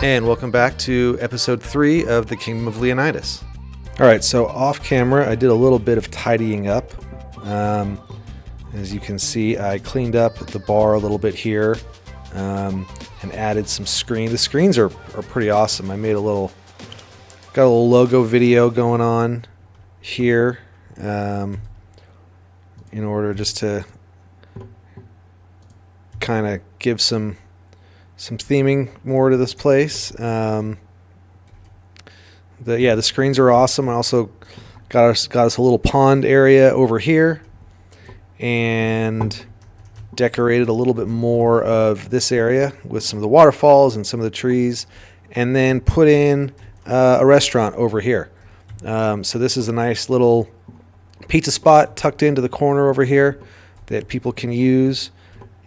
And welcome back to episode 3 of the Kingdom of Leonidas. Alright, so off camera I did a little bit of tidying up. As you can see, I cleaned up the bar a little bit here and added some screen. The screens are pretty awesome. I made got a little logo video going on here in order just to kind of give some theming more to this place. The screens are awesome. I also got us a little pond area over here and decorated a little bit more of this area with some of the waterfalls and some of the trees, and then put in a restaurant over here. So this is a nice little pizza spot tucked into the corner over here that people can use.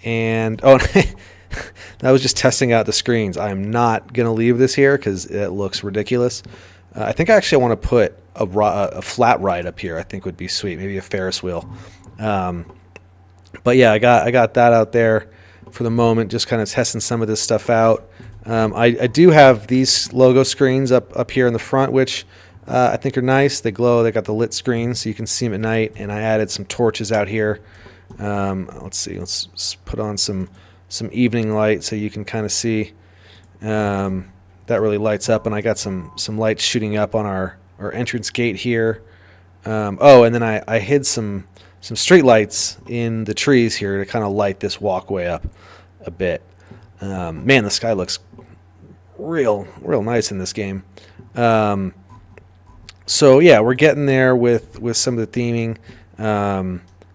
And I was just testing out the screens. I'm not going to leave this here because it looks ridiculous. I think I actually want to put a flat ride up here. I think would be sweet. Maybe a Ferris wheel. But yeah, I got that out there for the moment, just kind of testing some of this stuff out. I do have these logo screens up here in the front, which I think are nice. They glow. They got the lit screens so you can see them at night. And I added some torches out here. Let's see. Let's put on some evening light so you can kind of see that really lights up. And I got some lights shooting up on our entrance gate here. And then I hid some street lights in the trees here to kind of light this walkway up a bit. Man, the sky looks real nice in this game. So yeah, we're getting there with some of the theming.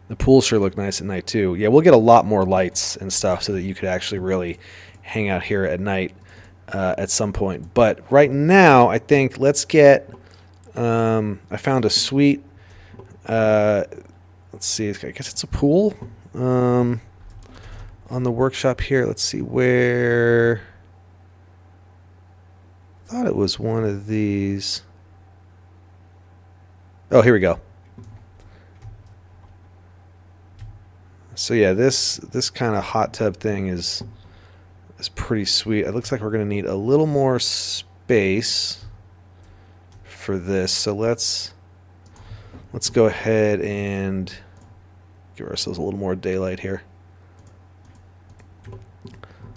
The pool sure looked nice at night too. Yeah, we'll get a lot more lights and stuff so that you could actually really hang out here at night at some point. But right now, I think let's get. I found a sweet. Let's see. I guess it's a pool on the workshop here. Let's see where. I thought it was one of these. Oh, here we go. So yeah, this kind of hot tub thing is pretty sweet. It looks like we're going to need a little more space for this. So let's go ahead and give ourselves a little more daylight here.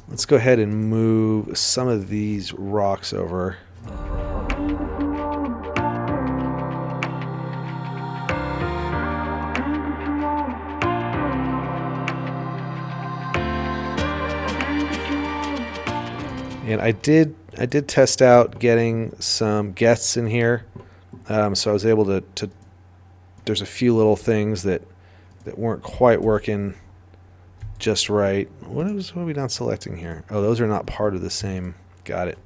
Let's go ahead and move some of these rocks over. And I did test out getting some guests in here, so I was able to. There's a few little things that weren't quite working just right. What are we not selecting here? Oh, those are not part of the same. Got it.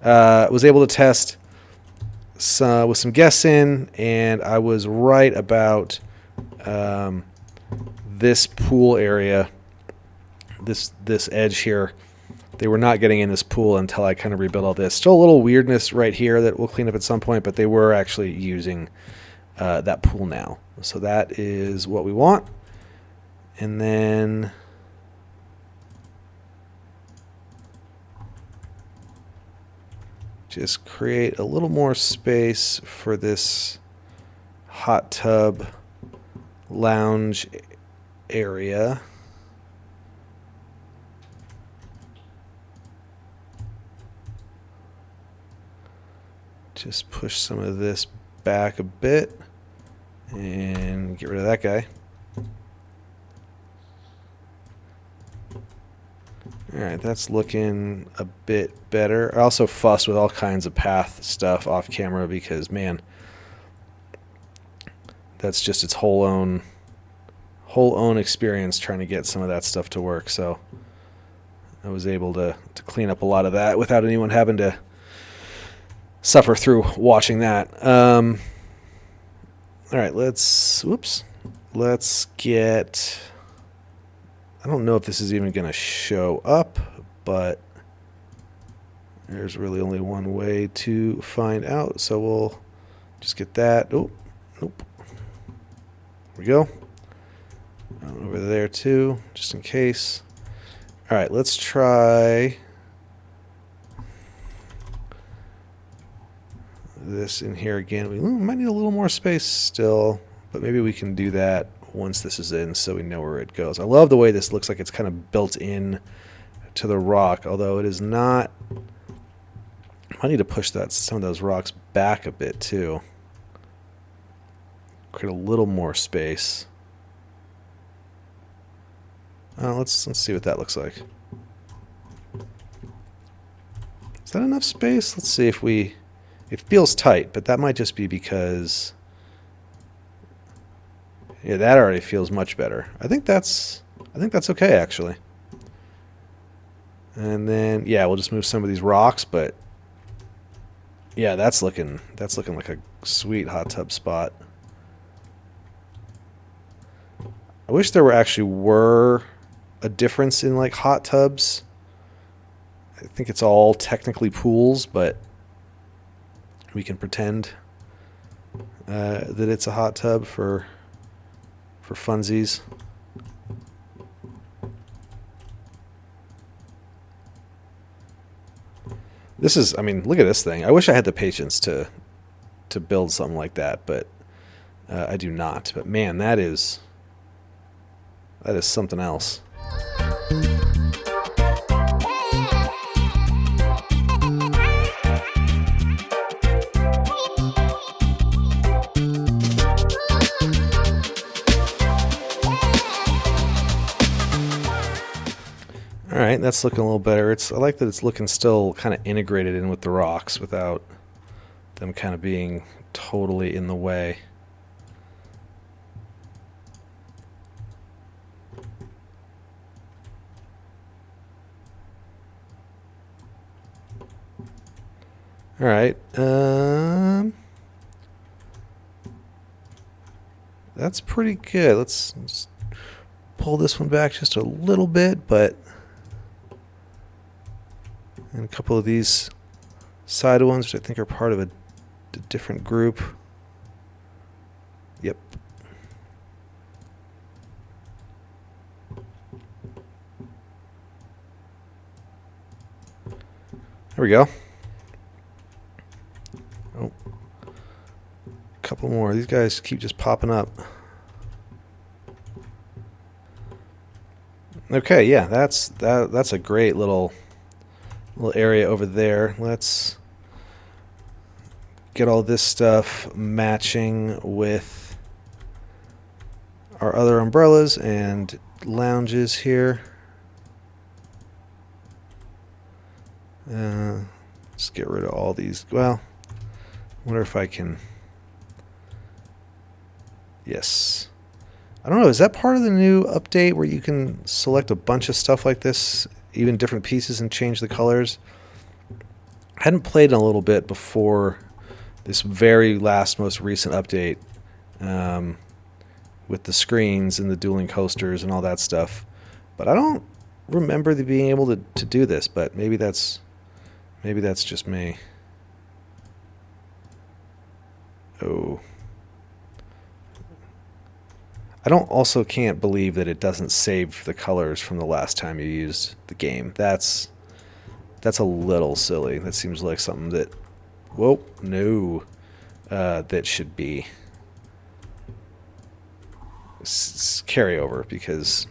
Was able to test with some guests in, and I was right about this pool area, this edge here. They were not getting in this pool until I kind of rebuilt all this. Still a little weirdness right here that we'll clean up at some point, but they were actually using that pool now. So that is what we want. And then just create a little more space for this hot tub lounge area. Just push some of this back a bit and get rid of that guy. Alright, that's looking a bit better. I also fussed with all kinds of path stuff off camera because, man, that's just its whole own experience trying to get some of that stuff to work. So I was able to clean up a lot of that without anyone having to suffer through watching that. All right, let's get. I don't know if this is even going to show up, but there's really only one way to find out. So we'll just get that. Oh, nope. There we go. Over there too, just in case. All right, let's try. this in here again. We might need a little more space still, but maybe we can do that once this is in so we know where it goes. I love the way this looks like it's kind of built in to the rock, although it is not. I need to push some of those rocks back a bit too. Create a little more space. Let's see what that looks like. Is that enough space? Let's see if we. It feels tight, but that might just be because. Yeah, that already feels much better. I think that's okay actually. And then yeah, we'll just move some of these rocks, but yeah, that's looking like a sweet hot tub spot. I wish there were a difference in like hot tubs. I think it's all technically pools, but we can pretend that it's a hot tub for funsies. This is, I mean, look at this thing. I wish I had the patience to build something like that, but I do not. But man, that is something else. All right, that's looking a little better. I like that it's looking still kind of integrated in with the rocks without them kind of being totally in the way. All right, that's pretty good. Let's pull this one back just a little bit, but. And a couple of these side ones, which I think are part of a different group. Yep. There we go. Oh. A couple more. These guys keep just popping up. Okay, yeah, that's a great little area over there. Let's get all this stuff matching with our other umbrellas and lounges here. Let's get rid of all these. Well, I wonder if I can. Yes. I don't know, is that part of the new update where you can select a bunch of stuff like this, even different pieces, and change the colors? I hadn't played in a little bit before this very most recent update with the screens and the dueling coasters and all that stuff. But I don't remember being able to do this, but maybe that's just me. Oh. I can't believe that it doesn't save the colors from the last time you used the game. That's a little silly. That seems like something that, that should be carryover, because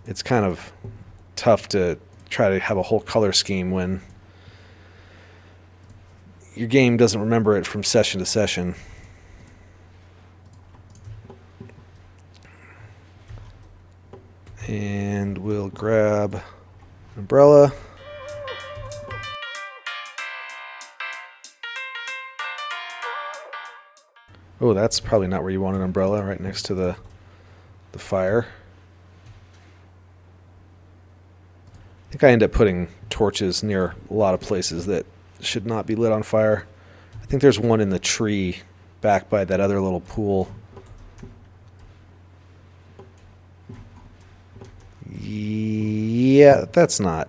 it's kind of tough to try to have a whole color scheme when your game doesn't remember it from session to session. And we'll grab an umbrella. Oh, that's probably not where you want an umbrella, right next to the fire. I think I end up putting torches near a lot of places that should not be lit on fire. I think there's one in the tree back by that other little pool. Yeah, it's not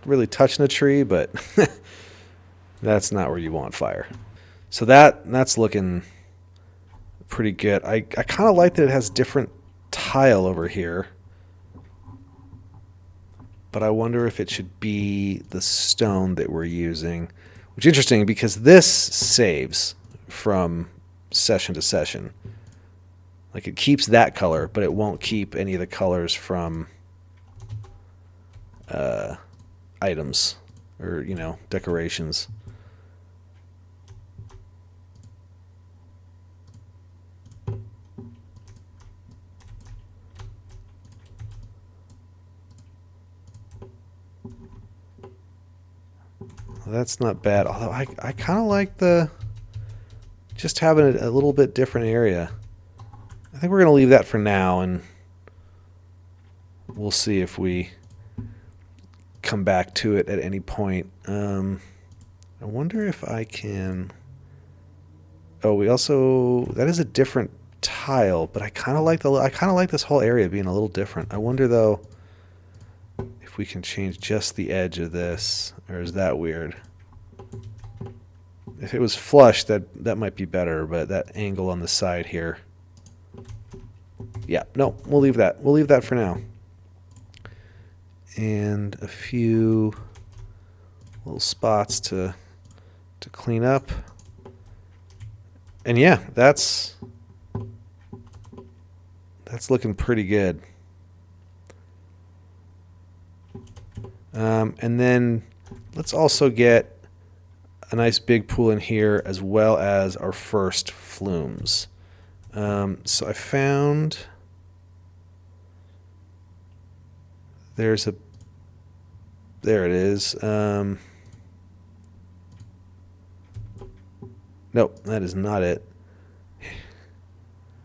really touching a tree, but that's not where you want fire. So that's looking pretty good. I kind of like that it has different tile over here, but I wonder if it should be the stone that we're using. Which is interesting because this saves from session to session. Like it keeps that color, but it won't keep any of the colors from items or, you know, decorations. Well, that's not bad. Although I kind of like the just having a little bit different area. I think we're going to leave that for now, and we'll see if we come back to it at any point. I wonder if I can... Oh, we also... That is a different tile, but I kind of like this whole area being a little different. I wonder, though, if we can change just the edge of this, or is that weird? If it was flush, that might be better, but that angle on the side here... Yeah, no, we'll leave that. We'll leave that for now. And a few little spots to clean up. And yeah, that's looking pretty good. And then let's also get a nice big pool in here as well as our first flumes. So I found there it is. Nope, that is not it.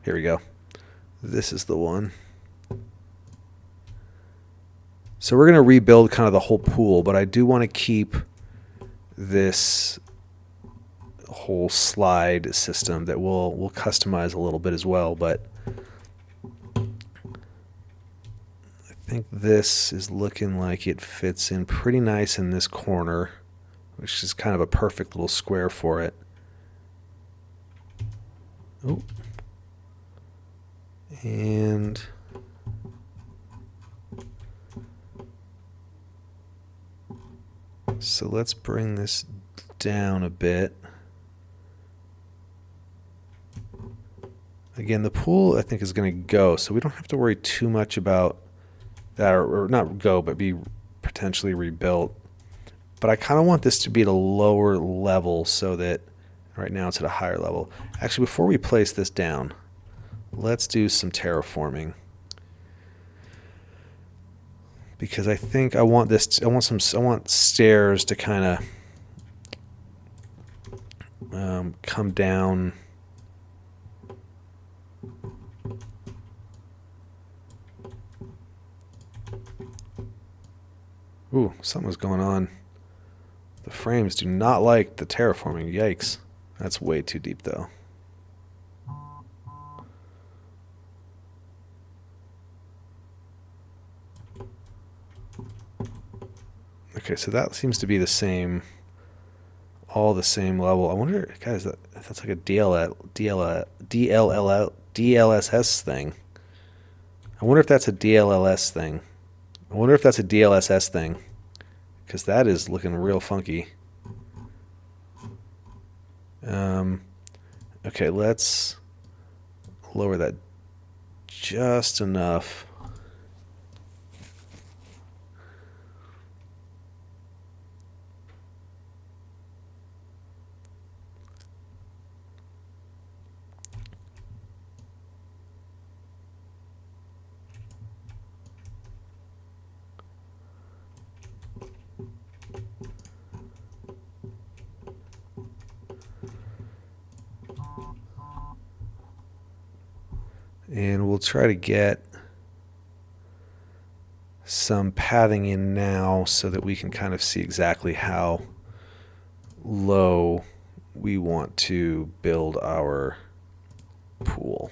Here we go. This is the one. So we're going to rebuild kind of the whole pool, but I do want to keep this whole slide system that we'll customize a little bit as well, but I think this is looking like it fits in pretty nice in this corner, which is kind of a perfect little square for it. Oh. And so let's bring this down a bit. Again, the pool I think is going to go, so we don't have to worry too much about that, or not go, but be potentially rebuilt. But I kind of want this to be at a lower level so that right now it's at a higher level. Actually, before we place this down, let's do some terraforming. Because I think I want this. I want stairs to kind of come down. Ooh, something's going on. The frames do not like the terraforming. Yikes. That's way too deep, though. Okay, so that seems to be the same, all the same level. I wonder, guys, if that's like a DLSS thing. I wonder if that's a DLLS thing. I wonder if that's a DLSS thing, because that is looking real funky. Okay, let's lower that just enough. And we'll try to get some padding in now so that we can kind of see exactly how low we want to build our pool.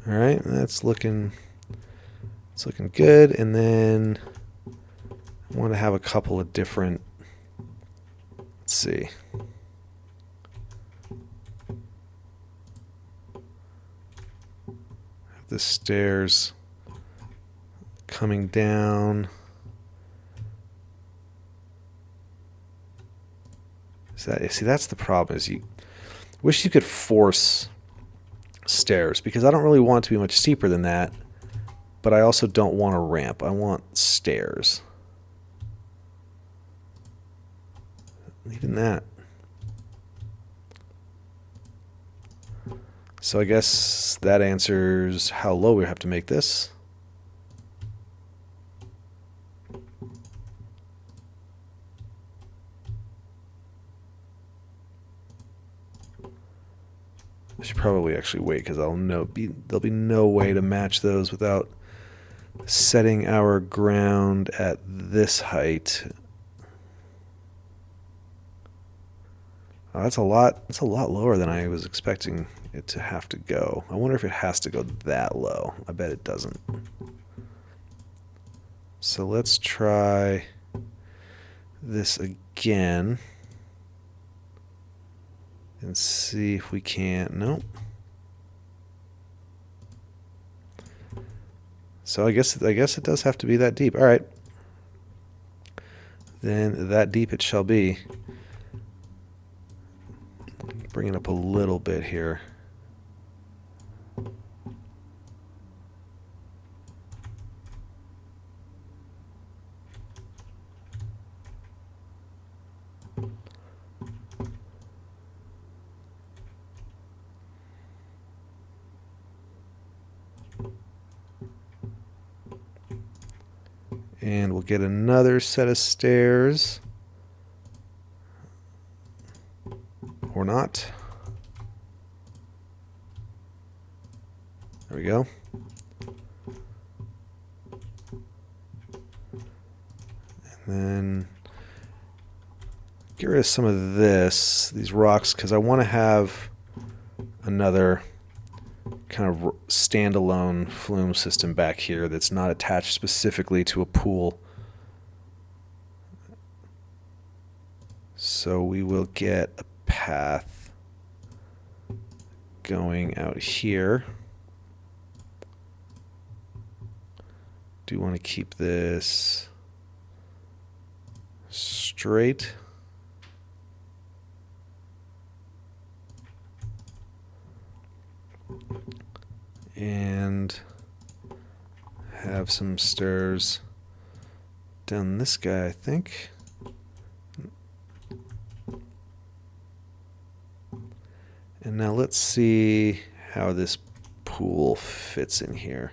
All right, it's looking good. And then I want to have a couple of different, let's see. Have the stairs coming down. See, that's the problem, is you wish you could force stairs, because I don't really want it to be much steeper than that, but I also don't want a ramp. I want stairs. Even that. So I guess that answers how low we have to make this. I should probably actually wait, because there'll be no way to match those without setting our ground at this height. Oh, that's a lot lower than I was expecting it to have to go. I wonder if it has to go that low. I bet it doesn't. So let's try this again and see if we can't. Nope. So I guess it does have to be that deep. All right. Then that deep it shall be. Bring it up a little bit here. And we'll get another set of stairs. Or not. There we go. And then get rid of some of these rocks, because I want to have another kind of standalone flume system back here that's not attached specifically to a pool. So we will get a path going out here. Do want to keep this straight. And have some stairs down this guy, I think. And now let's see how this pool fits in here.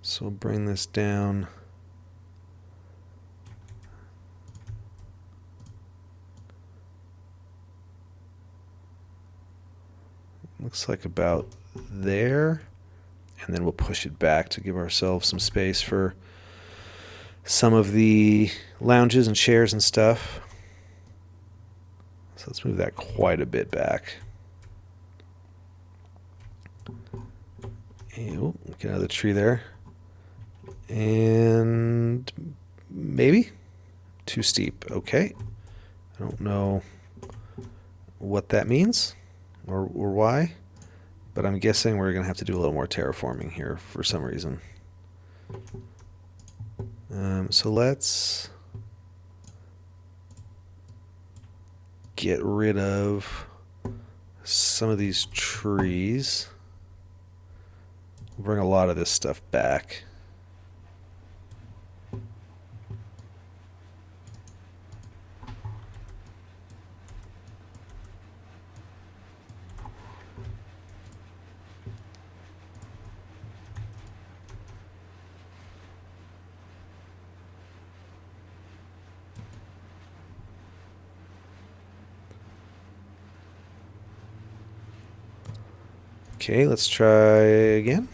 So we'll bring this down. Looks like about there. And then we'll push it back to give ourselves some space for some of the lounges and chairs and stuff. So let's move that quite a bit back. And, get another tree there. And maybe too steep. Okay. I don't know what that means or why, but I'm guessing we're going to have to do a little more terraforming here for some reason. So let's get rid of some of these trees. We'll bring a lot of this stuff back. Okay, let's try again.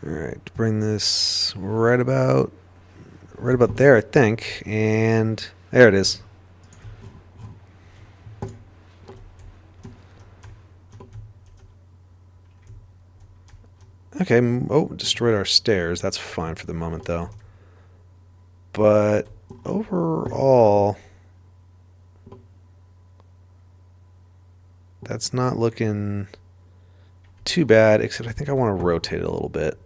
All right, bring this right about there, I think, and there it is. Okay, oh, destroyed our stairs. That's fine for the moment, though. But overall, that's not looking too bad, except I think I want to rotate it a little bit.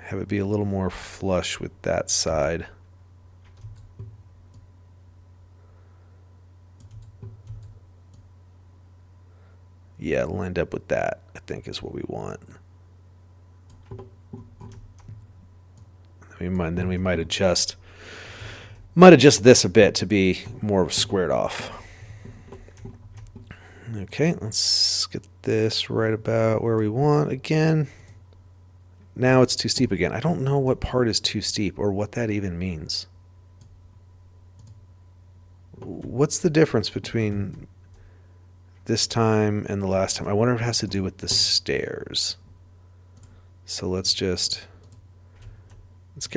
Have it be a little more flush with that side. Yeah, lined up with that, I think, is what we want. Then we might adjust this a bit to be more squared off. Okay, let's get this right about where we want again. Now it's too steep again. I don't know what part is too steep or what that even means. What's the difference between this time and the last time? I wonder if it has to do with the stairs. So let's get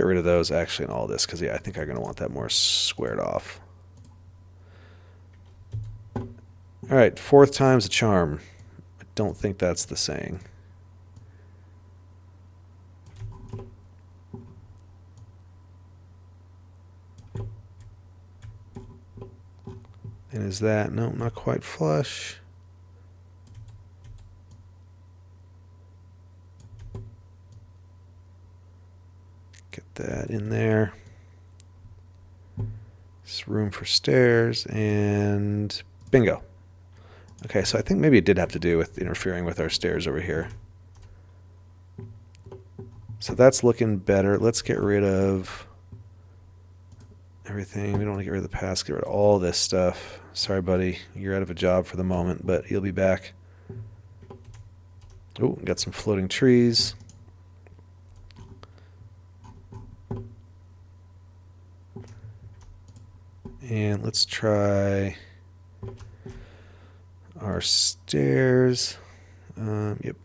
rid of those actually and all this, because yeah, I think I'm going to want that more squared off. All right, fourth time's a charm. I don't think that's the saying. And is that, no, not quite flush. Get that in there. There's room for stairs, and bingo. Okay, so I think maybe it did have to do with interfering with our stairs over here. So that's looking better. Let's get rid of everything. We don't want to get rid of the past. Get rid of all this stuff. Sorry, buddy. You're out of a job for the moment, but you'll be back. Oh, got some floating trees. And let's try our stairs. Yep.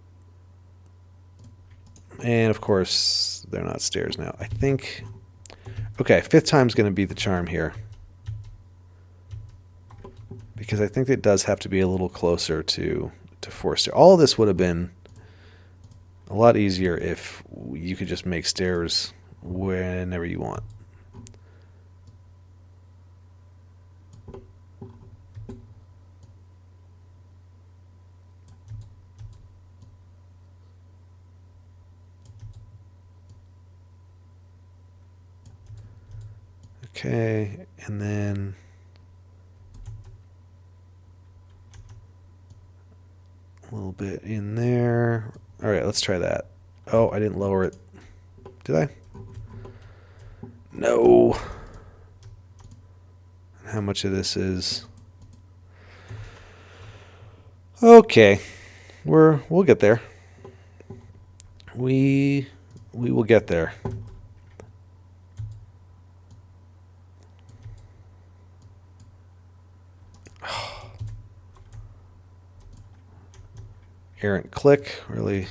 And of course, they're not stairs now. I think. Okay, fifth time's going to be the charm here. Because I think it does have to be a little closer to four stairs. All of this would have been a lot easier if you could just make stairs whenever you want. Okay, and then a little bit in there. All right, let's try that. Oh, I didn't lower it. Did I? No. How much of this is? Okay, we'll get there. We will get there. Errant click, really.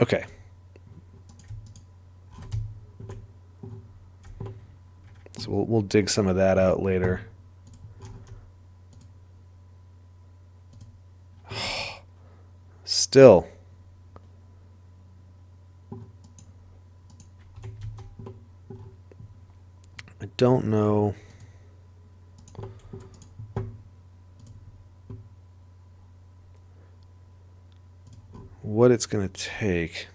Okay. So we'll dig some of that out later. Still. I don't know. What it's going to take.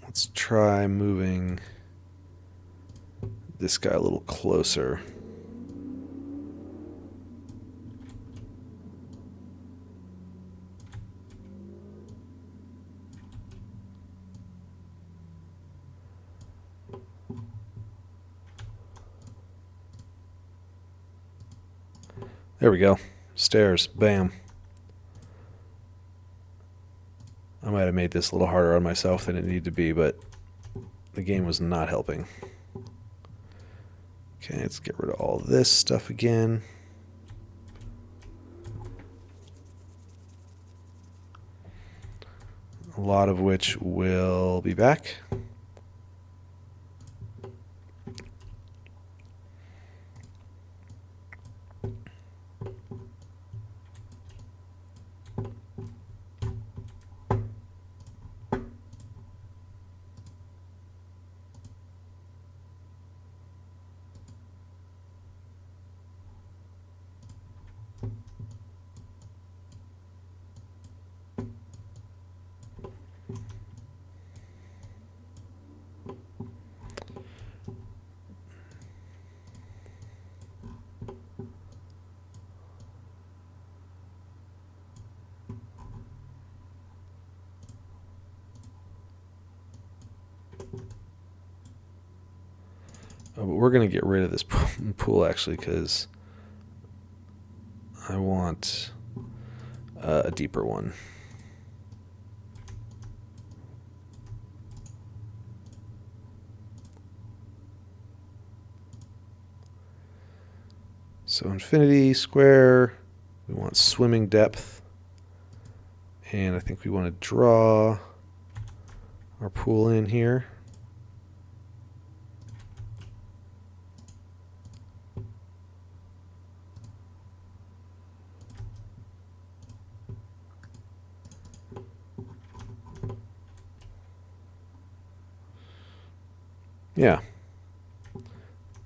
Let's try moving this guy a little closer. There we go. Stairs. Bam. I might have made this a little harder on myself than it needed to be, but the game was not helping. Okay, let's get rid of all this stuff again. A lot of which will be back. Oh, but we're going to get rid of this pool actually because I want a deeper one. So infinity, square, we want swimming depth, and I think we want to draw our pool in here. Yeah,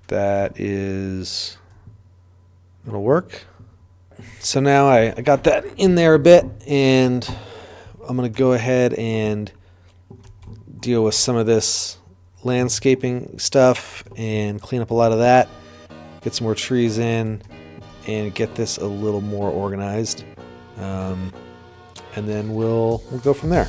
that'll work. So now I got that in there a bit, and I'm going to go ahead and deal with some of this landscaping stuff and clean up a lot of that, get some more trees in, and get this a little more organized. And then we'll go from there.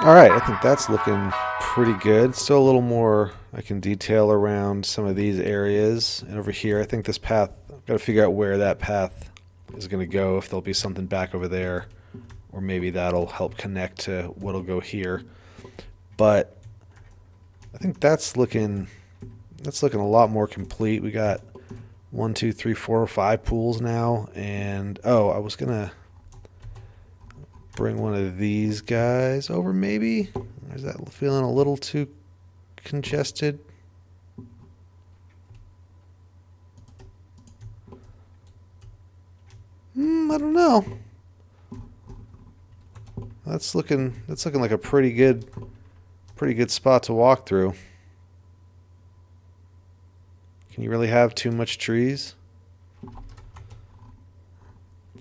All right, I think that's looking pretty good. Still a little more I can detail around some of these areas. And over here, I think this path, I've got to figure out where that path is going to go, if there'll be something back over there, or maybe that'll help connect to what'll go here. But I think that's looking a lot more complete. We got 1, 2, 3, 4, 5 pools now. And oh, I was going to bring one of these guys over, maybe? Or is that feeling a little too congested? I don't know. That's looking like a pretty good spot to walk through. Can you really have too much trees?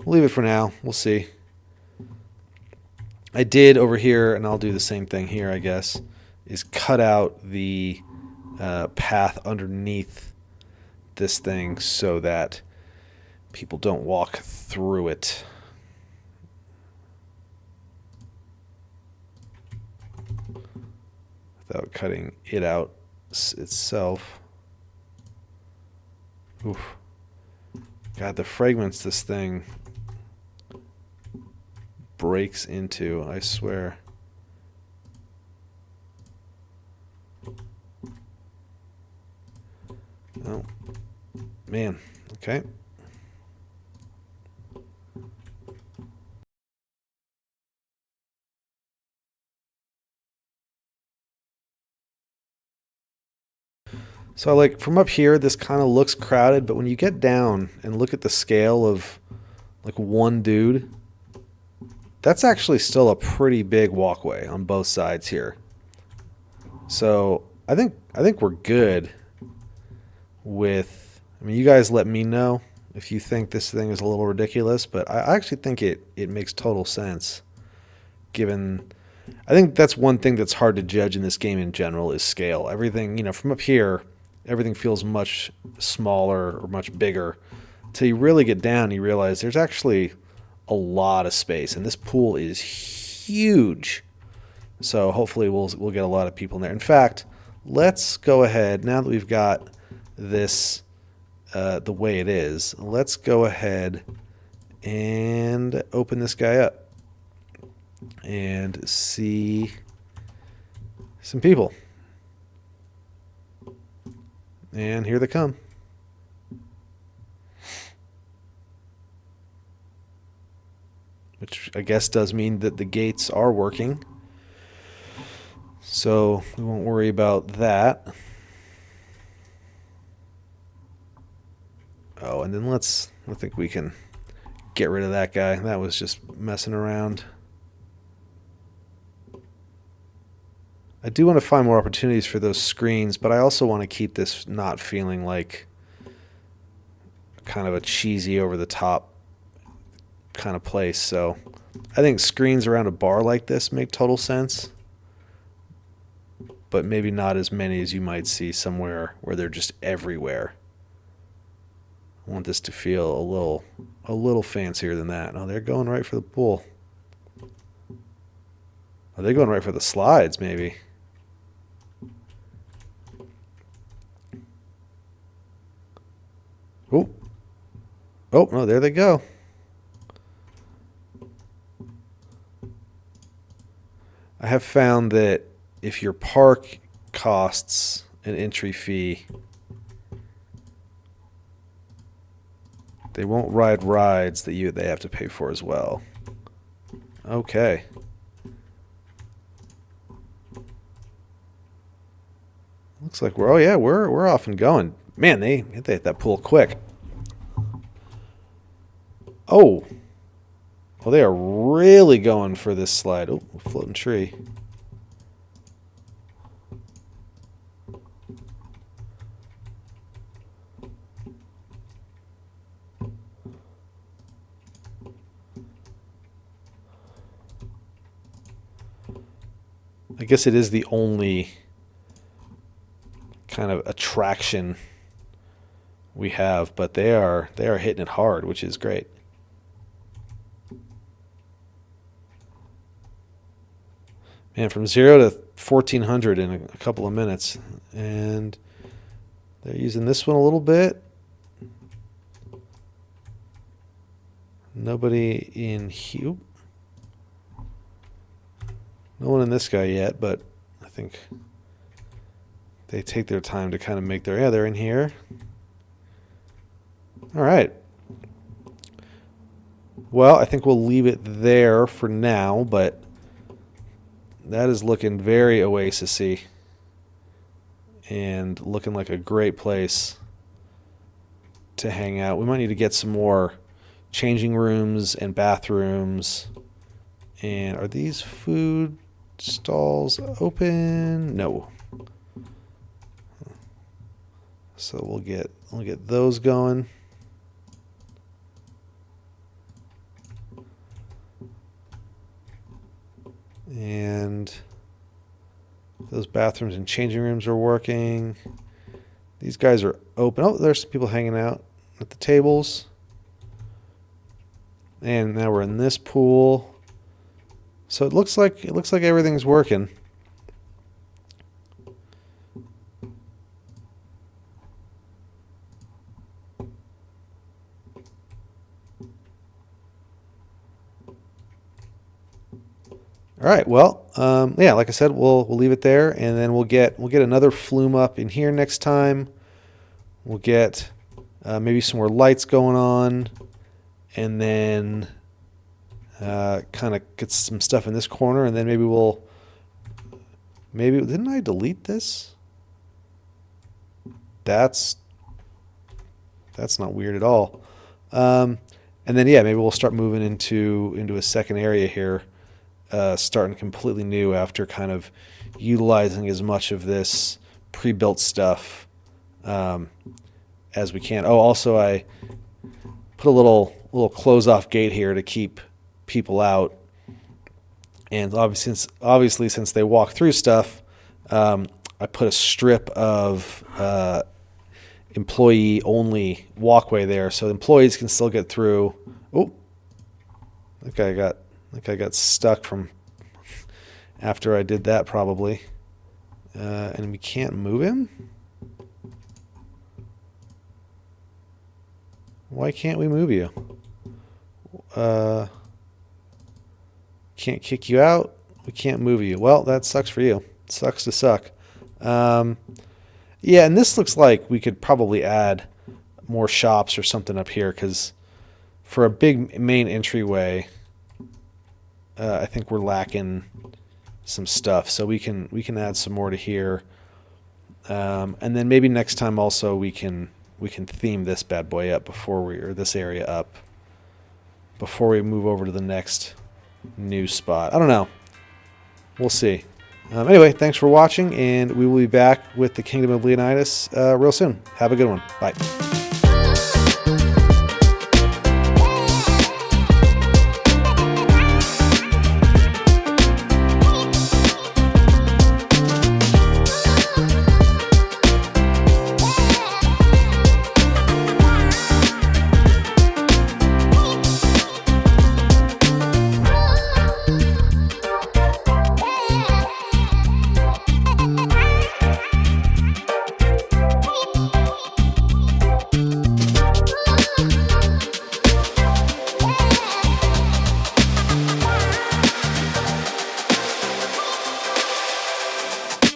We'll leave it for now. We'll see. I did over here, and I'll do the same thing here, I guess, is cut out the path underneath this thing so that people don't walk through it. Without cutting it out itself. Oof. God, the fragments this thing breaks into, I swear. Oh, man. Okay. So like from up here, this kind of looks crowded, but when you get down and look at the scale of like one dude, that's actually still a pretty big walkway on both sides here. So I think we're good with, I mean, you guys let me know if you think this thing is a little ridiculous, but I actually think it makes total sense given, I think that's one thing that's hard to judge in this game in general is scale. Everything, you know, from up here, everything feels much smaller or much bigger. Till you really get down, you realize there's actually a lot of space, and this pool is huge. So hopefully we'll get a lot of people in there. In fact, let's go ahead, now that we've got this the way it is, let's go ahead and open this guy up and see some people. And here they come. Which I guess does mean that the gates are working. So we won't worry about that. Oh, and then I think we can get rid of that guy. That was just messing around. I do want to find more opportunities for those screens, but I also want to keep this not feeling like kind of a cheesy over the top kind of place. So I think screens around a bar like this make total sense, but maybe not as many as you might see somewhere where they're just everywhere. I want this to feel a little fancier than that. Oh, they're going right for the pool. Are they going right for the slides maybe? Oh, oh no, there they go. I have found that if your park costs an entry fee, they won't ride rides that they have to pay for as well. Okay. Looks like we're off and going. Man, they hit that pool quick. Oh. Well, they are really going for this slide. Oh, floating tree. I guess it is the only kind of attraction we have, but they are hitting it hard, which is great. Man, from 0 to 1400 in a couple of minutes, and they're using this one a little bit. Nobody in here. No one in this guy yet, but I think they take their time to kind of make their... Yeah, they're in here. All right. Well, I think we'll leave it there for now, but that is looking very oasis-y and looking like a great place to hang out. We might need to get some more changing rooms and bathrooms. And are these food stalls open? No. So we'll get those going. And those bathrooms and changing rooms are working. These guys are open. Oh, there's some people hanging out at the tables. And now we're in this pool. So it looks like everything's working. All right. Well, yeah, like I said, we'll leave it there, and then we'll get another flume up in here next time. We'll get maybe some more lights going on, and then kind of get some stuff in this corner, and then maybe didn't I delete this? That's not weird at all. And then yeah, maybe we'll start moving into a second area here. Starting completely new after kind of utilizing as much of this pre-built stuff as we can. Oh, also I put a little close-off gate here to keep people out. And obviously since they walk through stuff, I put a strip of employee-only walkway there, so employees can still get through. Oh, that guy got stuck from after I did that probably. And we can't move him? Why can't we move you? Can't kick you out. We can't move you. Well, that sucks for you. Sucks to suck. Yeah, and this looks like we could probably add more shops or something up here, because for a big main entryway, I think we're lacking some stuff, so we can add some more to here, and then maybe next time also we can theme this bad boy up this area up before we move over to the next new spot. I don't know. We'll see. Anyway, thanks for watching, and we will be back with the Kingdom of Leonidas real soon. Have a good one. Bye.